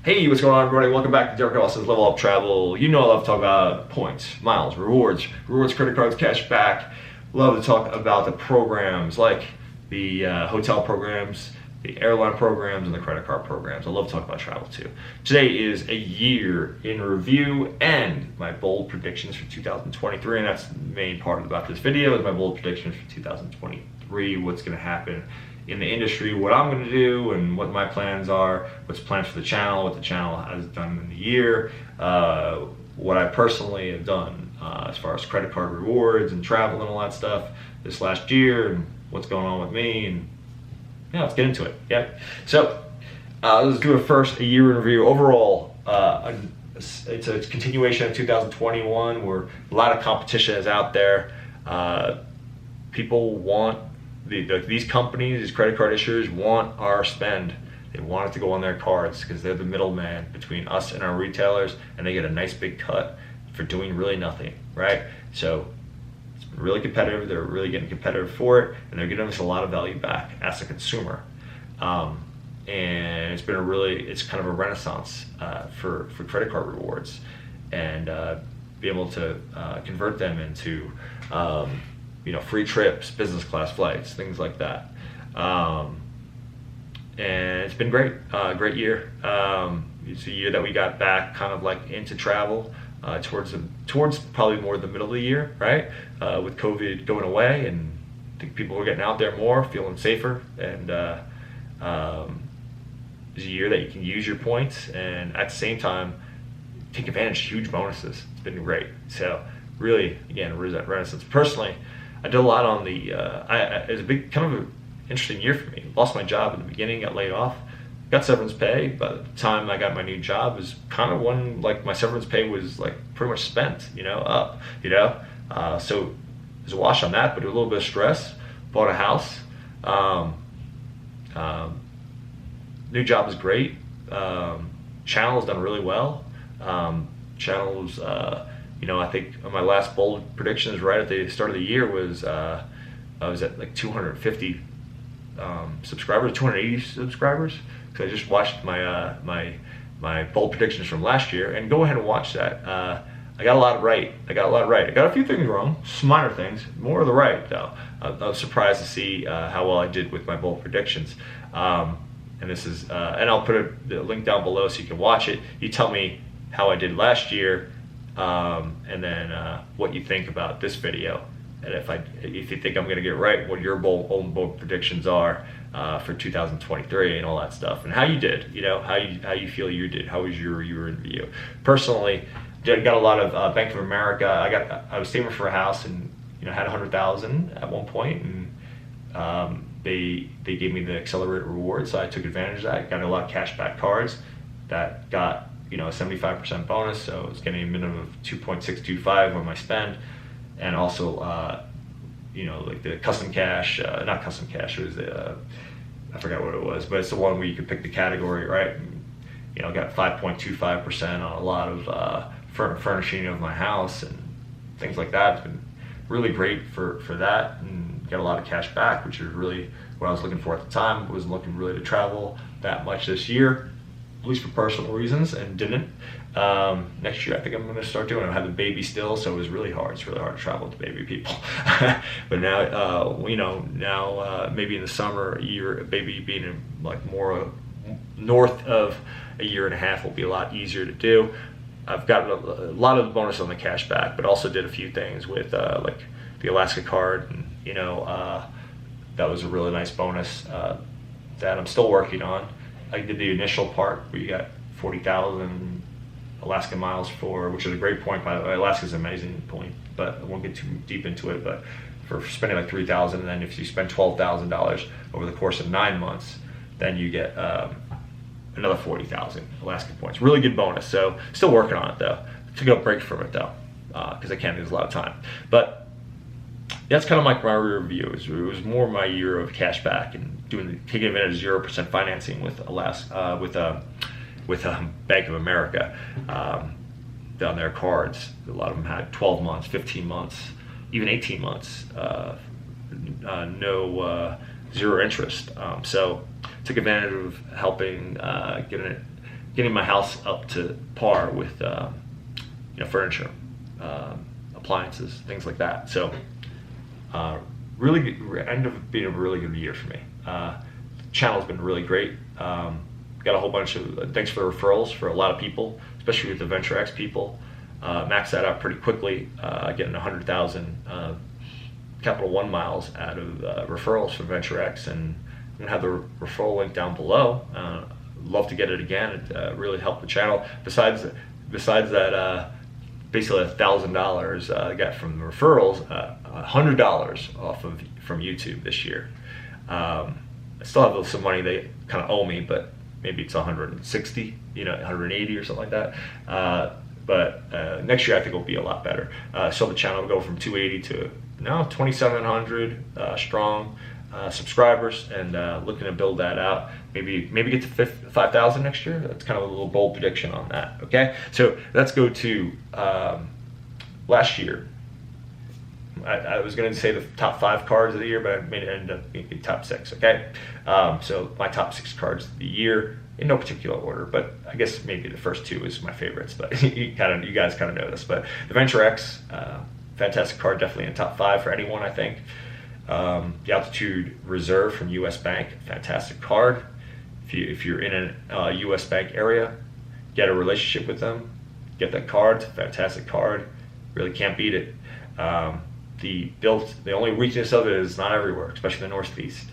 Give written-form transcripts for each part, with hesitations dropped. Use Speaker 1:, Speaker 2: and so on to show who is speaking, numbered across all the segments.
Speaker 1: Hey, what's going on, everybody? Welcome back to Derek Ellison's Level Up Travel. You know I love to talk about points, miles, rewards, credit cards, cash back. Love to talk about the programs like the hotel programs, the airline programs, and the credit card programs. I love to talk about travel too. Today is a year in review and my bold predictions for 2023, and that's the main part about this video is my bold predictions for 2023, what's going to happen in the industry, what I'm going to do, and what my plans are, what's planned for the channel, what the channel has done in the year, what I personally have done as far as credit card rewards and travel and all that stuff this last year, and what's going on with me, and yeah, let's get into it. Yeah. So let's do a year in review. Overall, it's a continuation of 2021 where a lot of competition is out there. People want these companies, these credit card issuers want our spend. They want it to go on their cards because they're the middleman between us and our retailers, and they get a nice big cut for doing really nothing, right? So it's been really competitive. They're really getting competitive for it, and they're giving us a lot of value back as a consumer. And it's been it's kind of a renaissance for credit card rewards, and be able to convert them into free trips, business class flights, things like that. And it's been great, great year. It's a year that we got back kind of like into travel towards probably more the middle of the year, right? With COVID going away, and I think people were getting out there more, feeling safer, and it's a year that you can use your points and at the same time take advantage of huge bonuses. It's been great. So really, again, renaissance. Personally, I did a lot on the, it was a big, kind of an interesting year for me. Lost my job in the beginning, got laid off, got severance pay. By the time I got my new job, it was kind of when like my severance pay was like pretty much spent, up. So it was a wash on that, but a little bit of stress. Bought a house. New job is great. Channel's done really well. Channel's, I think my last bold predictions right at the start of the year was I was at like 250 subscribers, 280 subscribers. Because I just watched my bold predictions from last year, and go ahead and watch that. I got a lot right. I got a few things wrong, some minor things, more of the right though. I was surprised to see how well I did with my bold predictions. And this is, and I'll put the link down below so you can watch it. You tell me how I did last year. And then what you think about this video, and if you think I'm going to get right, what your own bold predictions are for 2023 and all that stuff, and how you did, how you feel you did, how was your year in review. Personally, got a lot of Bank of America. I was saving for a house and had 100,000 at one point, and they gave me the accelerated reward, so I took advantage of that. Got a lot of cash back cards that got a 75% bonus, so it's getting a minimum of 2.625 on my spend, and also like the custom cash, not custom cash, it was I forgot what it was, but it's the one where you could pick the category, right? And, got 5.25% on a lot of furnishing of my house and things like that. It's been really great for that, and got a lot of cash back, which is really what I was looking for at the time. I wasn't looking really to travel that much this year, at least for personal reasons, and didn't. Next year I think I'm going to start doing it. I have a baby still, so it was really hard. It's really hard to travel with baby people. But now, maybe in the summer, a baby being in like more north of a year and a half will be a lot easier to do. I've gotten a lot of the bonus on the cash back, but also did a few things with like the Alaska card, and that was a really nice bonus that I'm still working on. I did the initial part where you got 40,000 Alaska miles which is a great point, by the way. Alaska's an amazing point, but I won't get too deep into it. But for spending like 3,000, and then if you spend $12,000 over the course of 9 months, then you get another 40,000 Alaska points. Really good bonus. So still working on it though. Took a break from it though, because I can't lose a lot of time. But that's kind of like my review. It was more my year of cash back and taking advantage of 0% financing with Bank of America down their cards. A lot of them had 12 months, 15 months, even 18 months, zero interest. So took advantage of helping getting it getting my house up to par with furniture, appliances, things like that. So really good, ended up being a really good year for me. Channel's been really great. Got a whole bunch of thanks for the referrals for a lot of people, especially with the Venture X people. Maxed that out pretty quickly, getting 100,000 CapitalOne miles out of referrals from Venture X, and I'm gonna have the referral link down below. Love to get it again. It really helped the channel. Besides that, basically $1,000 I got from the referrals, $100 off of from YouTube this year. I still have some money they kind of owe me, but maybe it's 160, 180 or something like that. But next year I think it'll be a lot better. So the channel will go from 280 to now 2,700 strong subscribers, and looking to build that out. Maybe get to 5,000 next year. That's kind of a little bold prediction on that. Okay, so let's go to last year. I was going to say the top 5 cards of the year, but I made it end up being top 6. Okay, so my top 6 cards of the year in no particular order, but I guess maybe the first 2 is my favorites. But you guys kind of know this. But the Venture X, fantastic card, definitely in top 5 for anyone, I think. The Altitude Reserve from US Bank, fantastic card. If you're in a US Bank area, get a relationship with them, get that card. It's a fantastic card. Really can't beat it. The only weakness of it is not everywhere, especially the Northeast.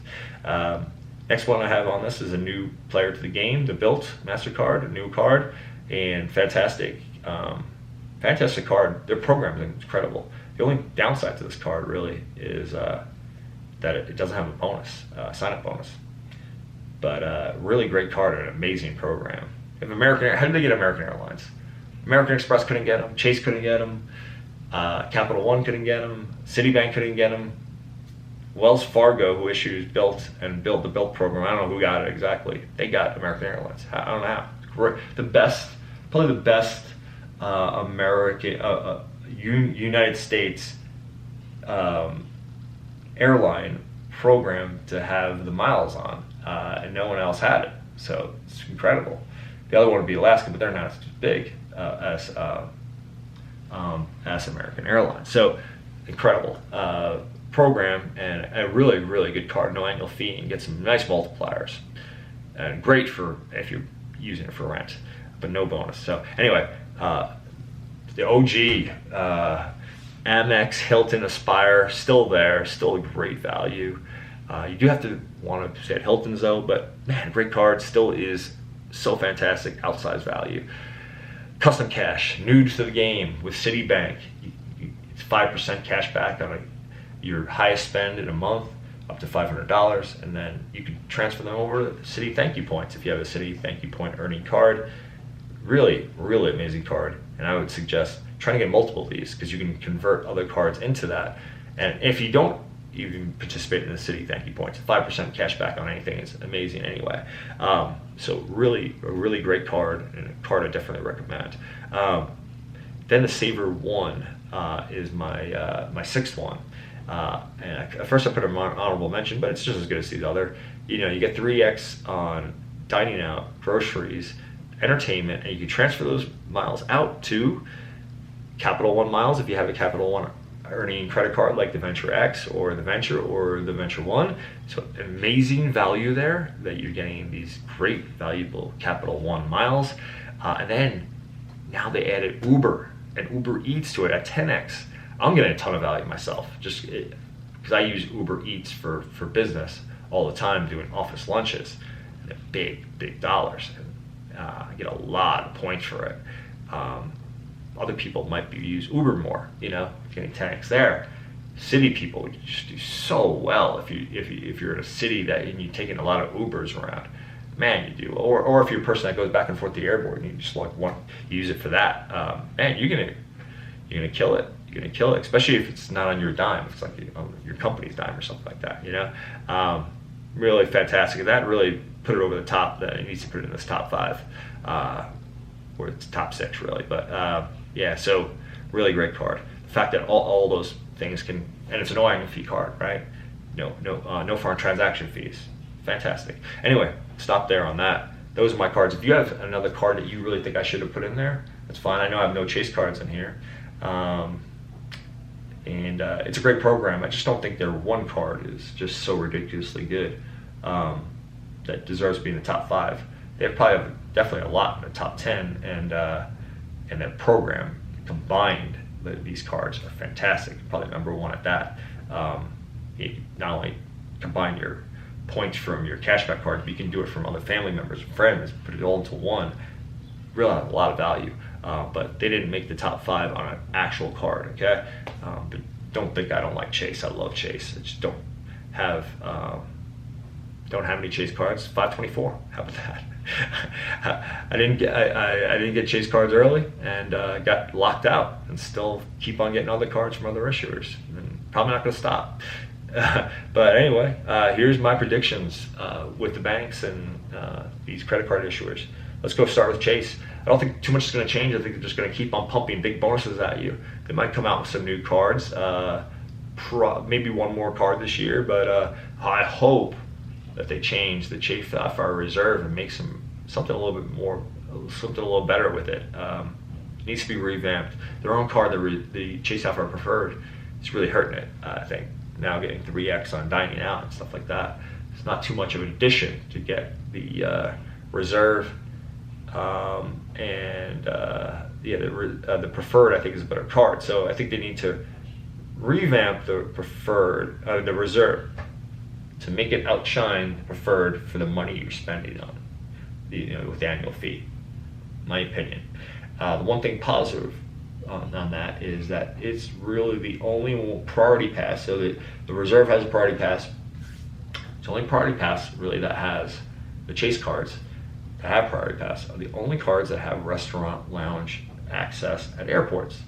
Speaker 1: Next one I have on this is a new player to the game, the Built MasterCard, a new card, and fantastic card. Their program is incredible. The only downside to this card really is that it doesn't have a bonus, sign-up bonus. But really great card and an amazing program. If how did they get American Airlines? American Express couldn't get them. Chase couldn't get them. CapitalOne couldn't get them. Citibank couldn't get them. Wells Fargo, who issues Built and built the Built program, I don't know who got it exactly. They got American Airlines. I don't know how. Probably the best American, United States airline program to have the miles on, and no one else had it. So it's incredible. The other one would be Alaska, but they're not as big as American Airlines. So incredible program, and a really, really good card. No annual fee, and get some nice multipliers, and great for if you're using it for rent, but no bonus. So anyway, the OG Amex, Hilton, Aspire, still there, still a great value. You do have to want to stay at Hilton's though, but man, great card, still is so fantastic, outsized value. Custom Cash, new to the game with Citibank. It's 5% cash back on your highest spend in a month, up to $500, and then you can transfer them over to Citi Thank You Points if you have a Citi Thank You Point earning card. Really, really amazing card, and I would suggest trying to get multiple of these because you can convert other cards into that. And if you don't even participate in the Citi Thank You Points, 5% cash back on anything is amazing anyway. So really, a really great card, and a card I definitely recommend. Then the Saver One is my sixth one. And at first I put an honorable mention, but it's just as good as these other. You get 3x on dining out, groceries, entertainment, and you can transfer those miles out to CapitalOne miles if you have a CapitalOne earning credit card like the Venture X or the Venture One. So amazing value there that you're getting these great valuable CapitalOne miles. And then now they added Uber and Uber Eats to it at 10x. I'm getting a ton of value myself just because I use Uber Eats for business all the time, doing office lunches. And they're big dollars. And I get a lot of points for it. Other people might use Uber more, getting 10x there. City people would just do so well if you're in a city and you're taking a lot of Ubers around. Man, you do. Or if you're a person that goes back and forth to the airport and you just use it for that. Man, you're gonna kill it. You're gonna kill it, especially if it's not on your dime. If it's like your company's dime or something like that. Really fantastic. That really put it over the top. That it needs to put it in this top 5, or it's top 6 really. But yeah, so really great card. The fact that all those things and it's a no annual fee card, right? No foreign transaction fees. Fantastic. Anyway, stop there on that. those are my cards. If you have another card that you really think I should have put in there, that's fine. I know I have no Chase cards in here. And it's a great program. I just don't think their one card is just so ridiculously good that deserves to be in the top 5. They have probably definitely a lot in the top 10, and that program combined, these cards are fantastic. Probably number 1 at that. You not only combine your points from your cashback card, but you can do it from other family members and friends, put it all into one. Really have a lot of value. But they didn't make the top 5 on an actual card, okay? But don't think I don't like Chase. I love Chase. I just don't have any Chase cards. 524. How about that? I didn't get Chase cards early, and got locked out, and still keep on getting other cards from other issuers. And probably not going to stop. But anyway, here's my predictions with the banks and these credit card issuers. Let's go start with Chase. I don't think too much is going to change. I think they're just going to keep on pumping big bonuses at you. They might come out with some new cards, maybe one more card this year, but I hope that they change the Chase Sapphire Reserve and make something a little bit more, something a little better with it. Needs to be revamped. Their own card, the Chase Sapphire Preferred, is really hurting it. I think now getting 3x on dining out and stuff like that. It's not too much of an addition to get the Reserve. The Preferred, I think, is a better card. So I think they need to revamp the Preferred, the Reserve, to make it outshine the Preferred for the money you're spending on, with the annual fee. My opinion. The one thing positive on that is that it's really the only priority pass. So the Reserve has a priority pass. It's the only priority pass really that has the Chase cards that have priority pass are the only cards that have restaurant lounge access at airports.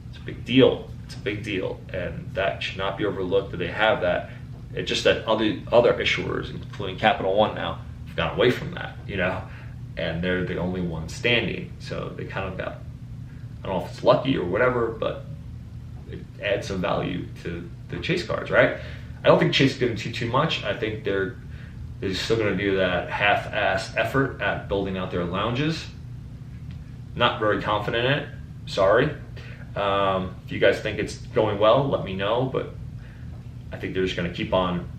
Speaker 1: It's a big deal. It's a big deal, and that should not be overlooked that they have that. It's just that other issuers, including CapitalOne now, have gone away from that, and they're the only ones standing. So they kind of got, I don't know if it's lucky or whatever, but it adds some value to the Chase cards, right? I don't think Chase is going to do too much. I think they're still going to do that half-assed effort at building out their lounges. Not very confident in it. Sorry. If you guys think it's going well, let me know. But I think they're just going to keep on.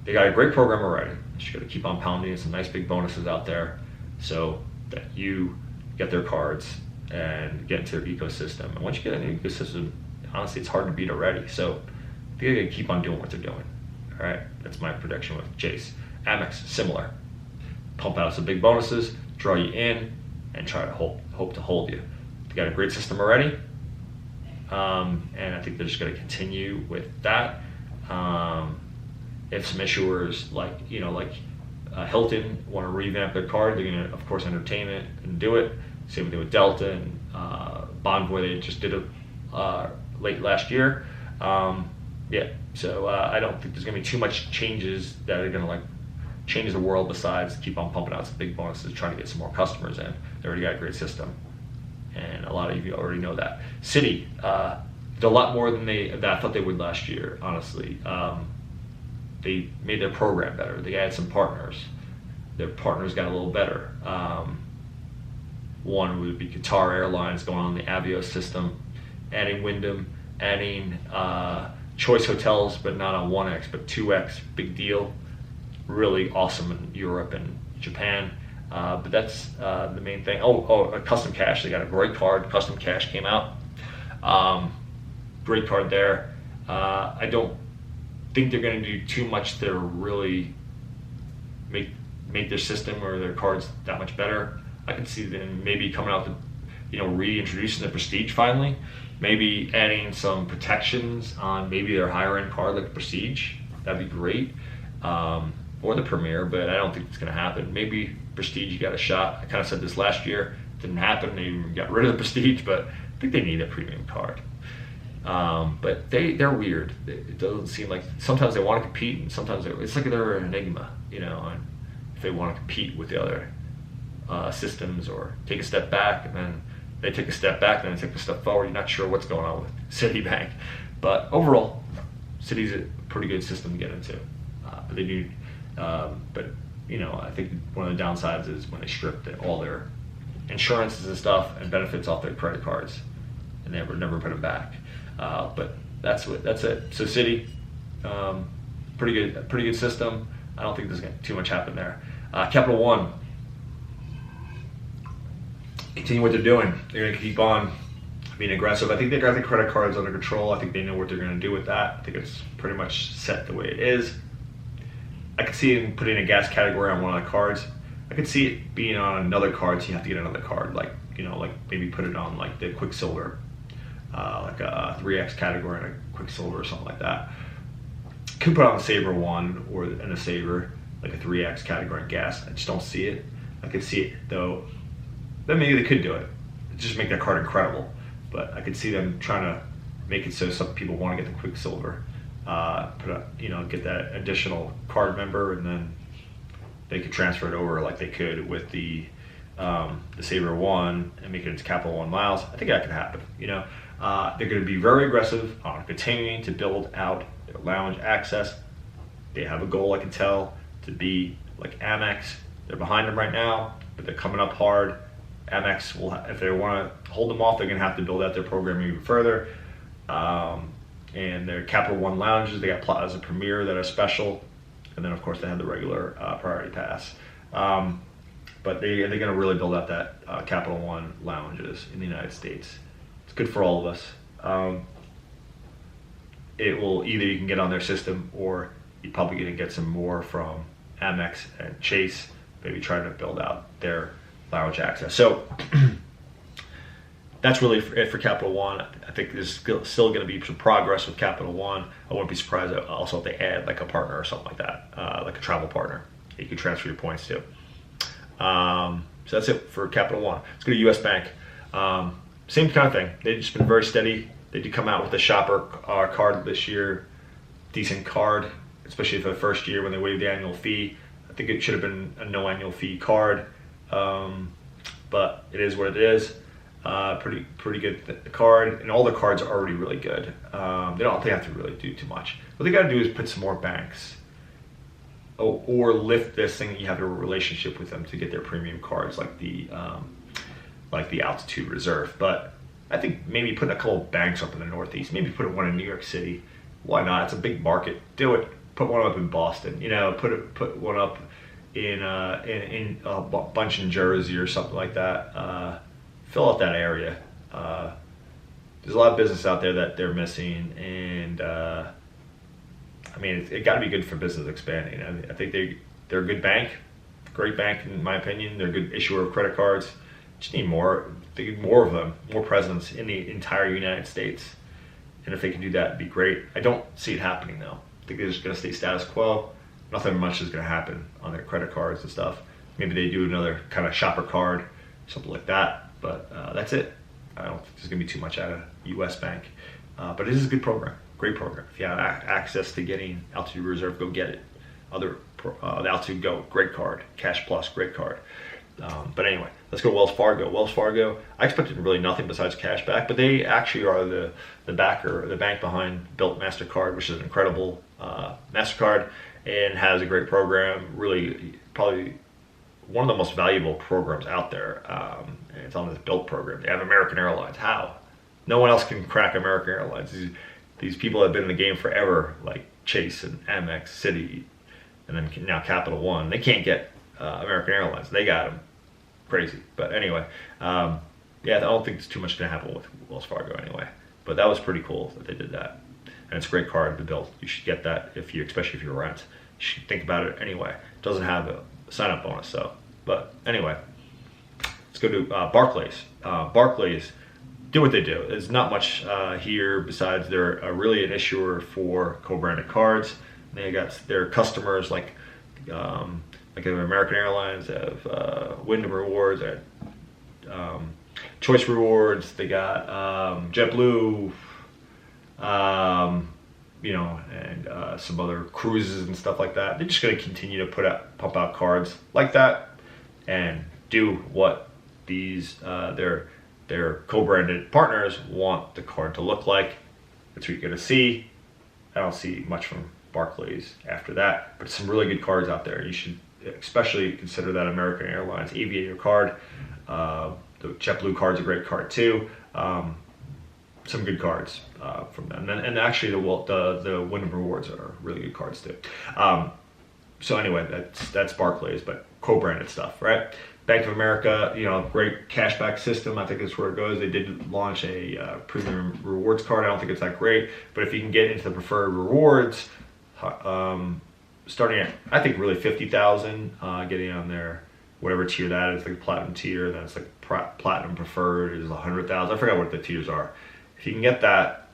Speaker 1: They got a great program already. Just going to keep on pounding some nice big bonuses out there, so that you get their cards and get into their ecosystem. And once you get in the ecosystem, honestly, it's hard to beat already. So they're going to keep on doing what they're doing. All right, that's my prediction with Chase. Amex, similar. Pump out some big bonuses, draw you in, and try to hope to hold you. They got a great system already, and I think they're just going to continue with that. If some issuers like Hilton want to revamp their card, they're going to, of course, entertain it and do it. Same with Delta and Bonvoy. They just did it late last year. So I don't think there's going to be too much changes that are going to change the world, besides keep on pumping out some big bonuses, trying to get some more customers in. They already got a great system, and a lot of you already know that. Citi did a lot more than I thought they would last year, honestly. They made their program better. They added some partners. Their partners got a little better. One would be Qatar Airlines going on the Avios system, adding Wyndham, adding Choice Hotels, but not on 1X, but 2X, big deal. Really awesome in Europe and Japan. But that's the main thing. Custom Cash, they got a great card. Custom Cash came out. Great card there. I don't think they're going to do too much to really make their system or their cards that much better. I can see them maybe coming out reintroducing the Prestige finally. Maybe adding some protections on maybe their higher end card like the Prestige. That'd be great. Or the Premier, but I don't think it's going to happen. Maybe Prestige, you got a shot. I kind of said this last year. It didn't happen. They got rid of the Prestige, but I think they need a premium card. But they're weird. It doesn't seem like, sometimes they want to compete, and sometimes it's like they're an enigma, and if they want to compete with the other systems or take a step back, and then they take a step back, and then they take a step forward. You're not sure what's going on with Citibank. But overall, Citi's a pretty good system to get into. But I think one of the downsides is when they strip all their insurances and stuff and benefits off their credit cards, and they never put them back. But that's it. So Citi, pretty good system. I don't think there's going to too much happen there. Capital One, continue what they're doing. They're going to keep on being aggressive. I think they got the credit cards under control. I think they know what they're going to do with that. I think it's pretty much set the way it is. I could see it putting a gas category on one of the cards. I could see it being on another card, so you have to get another card, like maybe put it on like the Quicksilver, like a 3X category and a Quicksilver or something like that. Could put on a Saver one and a Saver, like a 3X category in gas. I just don't see it. I could see it though. Then maybe they could do it. Just make that card incredible. But I could see them trying to make it so some people want to get the Quicksilver, get that additional card member, and then they could transfer it over like they could with the Saver One and make it into Capital One miles. I think that could happen. They're going to be very aggressive on continuing to build out their lounge access. They have a goal, I can tell, to be like Amex. They're behind them right now, but they're coming up hard. Amex will, if they want to hold them off, they're going to have to build out their program even further. And their Capital One lounges, they got Plaza Premier that are special, and then of course they have the regular Priority Pass. But they're going to really build out that Capital One lounges in the United States. It's good for all of us. It will either you can get on their system, or you're probably going to get some more from Amex and Chase, maybe trying to build out their lounge access. So that's really it for Capital One. I think there's still going to be some progress with Capital One. I wouldn't be surprised also if they add like a partner or something like that, like a travel partner you can transfer your points to. So that's it for Capital One. Let's go to US Bank. Same kind of thing. They've just been very steady. They did come out with the shopper card this year. Decent card, especially for the first year when they waived the annual fee. I think it should have been a no annual fee card, but it is what it is. Pretty good card, and all the cards are already really good. They don't have to really do too much. What they got to do is put some more banks, or lift this thing that you have a relationship with them to get their premium cards, like the Altitude Reserve. But I think maybe putting a couple of banks up in the Northeast, maybe put one in New York City. Why not? It's a big market. Do it. Put one up in Boston. Put one up in a bunch in Jersey or something like that. Fill out that area. There's a lot of business out there that they're missing, and it got to be good for business expanding. I think they're a good bank, great bank in my opinion. They're a good issuer of credit cards. Just need more. They need more of them, more presence in the entire United States. And if they can do that, it'd be great. I don't see it happening though. I think they're just going to stay status quo. Nothing much is going to happen on their credit cards and stuff. Maybe they do another kind of shopper card, something like that. But that's it. I don't think there's going to be too much out of US Bank. But it is a good program, great program. If you have access to getting Altitude Reserve, go get it. The Altitude Go, great card. Cash Plus, great card. But anyway, let's go to Wells Fargo. Wells Fargo, I expected really nothing besides cash back, but they actually are the bank behind Built MasterCard, which is an incredible MasterCard, and has a great program. Really, probably one of the most valuable programs out there. And it's on this Built program. They have American Airlines. How? No one else can crack American Airlines. These people have been in the game forever, like Chase and Amex, Citi, and then now Capital One. They can't get American Airlines. They got them. Crazy. But anyway, I don't think there's too much going to happen with Wells Fargo anyway. But that was pretty cool that they did that. And it's a great card to build. You should get that especially if you rent. You should think about it anyway. It doesn't have a sign-up bonus though. But anyway, let's go to Barclays. Barclays, do what they do. There's not much here besides they're really an issuer for co-branded cards. They got their customers like American Airlines, they have Wyndham Rewards, they have Choice Rewards, they got JetBlue, and some other cruises and stuff like that. They're just going to continue to pump out cards like that and do what these their co-branded partners want the card to look like. That's what you're going to see. I don't see much from Barclays after that, but some really good cards out there. You should especially consider that American Airlines Aviator card. The JetBlue card's a great card too. Some good cards from them, and actually the Wyndham Rewards are really good cards too. So anyway, that's Barclays, but co-branded stuff, right? Bank of America, great cashback system. I think that's where it goes. They did launch a premium rewards card. I don't think it's that great, but if you can get into the preferred rewards, starting at, I think, really 50,000, getting on there, whatever tier that is, like platinum tier, then it's like platinum preferred is 100,000. I forgot what the tiers are. If you can get that,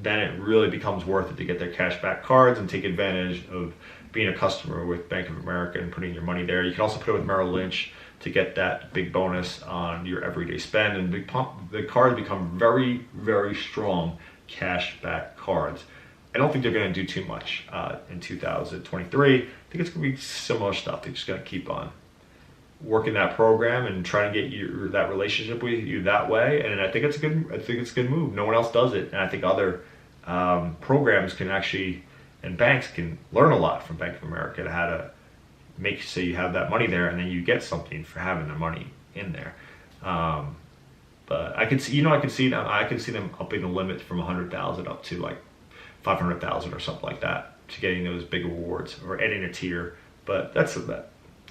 Speaker 1: then it really becomes worth it to get their cashback cards and take advantage of being a customer with Bank of America and putting your money there. You can also put it with Merrill Lynch to get that big bonus on your everyday spend, and the cards become very, very strong cashback cards. I don't think they're going to do too much in 2023. I think it's going to be similar stuff. They're just going to keep on working that program and trying to get that relationship with you that way. And I think it's a good move. No one else does it, and I think other programs can actually, and banks can learn a lot from Bank of America to how to make so you have that money there, and then you get something for having the money in there. But I can see them upping the limit from 100,000 up to like 500,000 or something like that to getting those big rewards, or adding a tier. But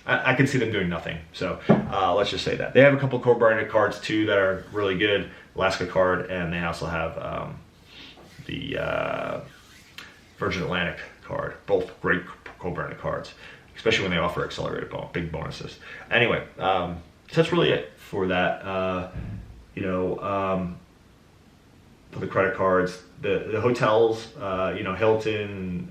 Speaker 1: I can see them doing nothing. So let's just say that they have a couple co-branded cards too that are really good. Alaska card, and they also have the Virgin Atlantic card. Both great co-branded cards, especially when they offer accelerated big bonuses. Anyway, so that's really it for that. For the credit cards, the hotels, Hilton,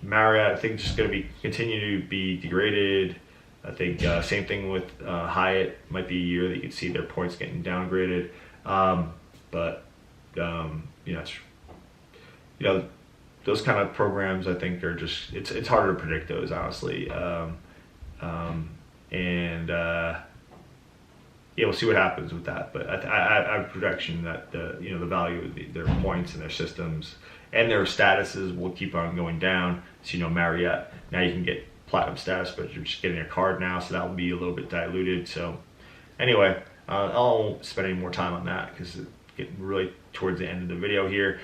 Speaker 1: Marriott, I think just going to continue to be degraded. I think same thing with Hyatt. Might be a year that you can see their points getting downgraded. Those kind of programs, I think, are just it's harder to predict those, honestly. We'll see what happens with that. But I have a projection that the value of their points and their systems and their statuses will keep on going down. So Marriott, now you can get platinum status, but you're just getting a card now, so that will be a little bit diluted. So anyway, I won't spend any more time on that because it's getting really towards the end of the video here.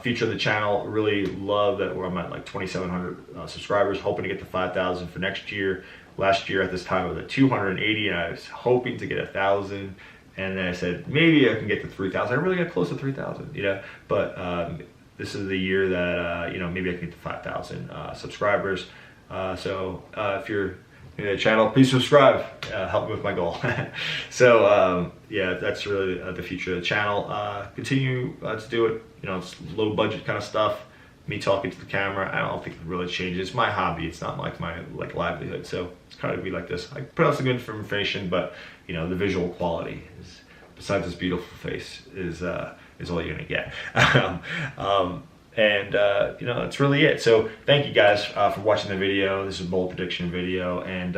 Speaker 1: Future of the channel, really love that I'm at like 2,700 subscribers, hoping to get to 5,000 for next year. Last year at this time I was at 280, and I was hoping to get 1,000, and then I said maybe I can get to 3,000. I really got close to 3,000, but this is the year that maybe I can get to 5,000 subscribers. So if you're new to the channel, please subscribe. Help me with my goal. So that's really the future of the channel. Continue to do it. It's low budget kind of stuff. Me talking to the camera, I don't think it really changes. It's my hobby. It's not like my livelihood. So it's kind of be like this. I put out some good information, but the visual quality is, besides this beautiful face, is all you're gonna get. That's really it. So thank you guys for watching the video. This is a bold prediction video, and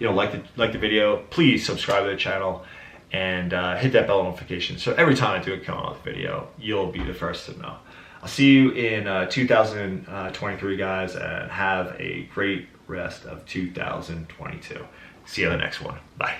Speaker 1: like the video. Please subscribe to the channel and hit that bell notification, so every time I do a come out with video, you'll be the first to know. I'll see you in 2023, guys, and have a great rest of 2022. See you on the next one. Bye.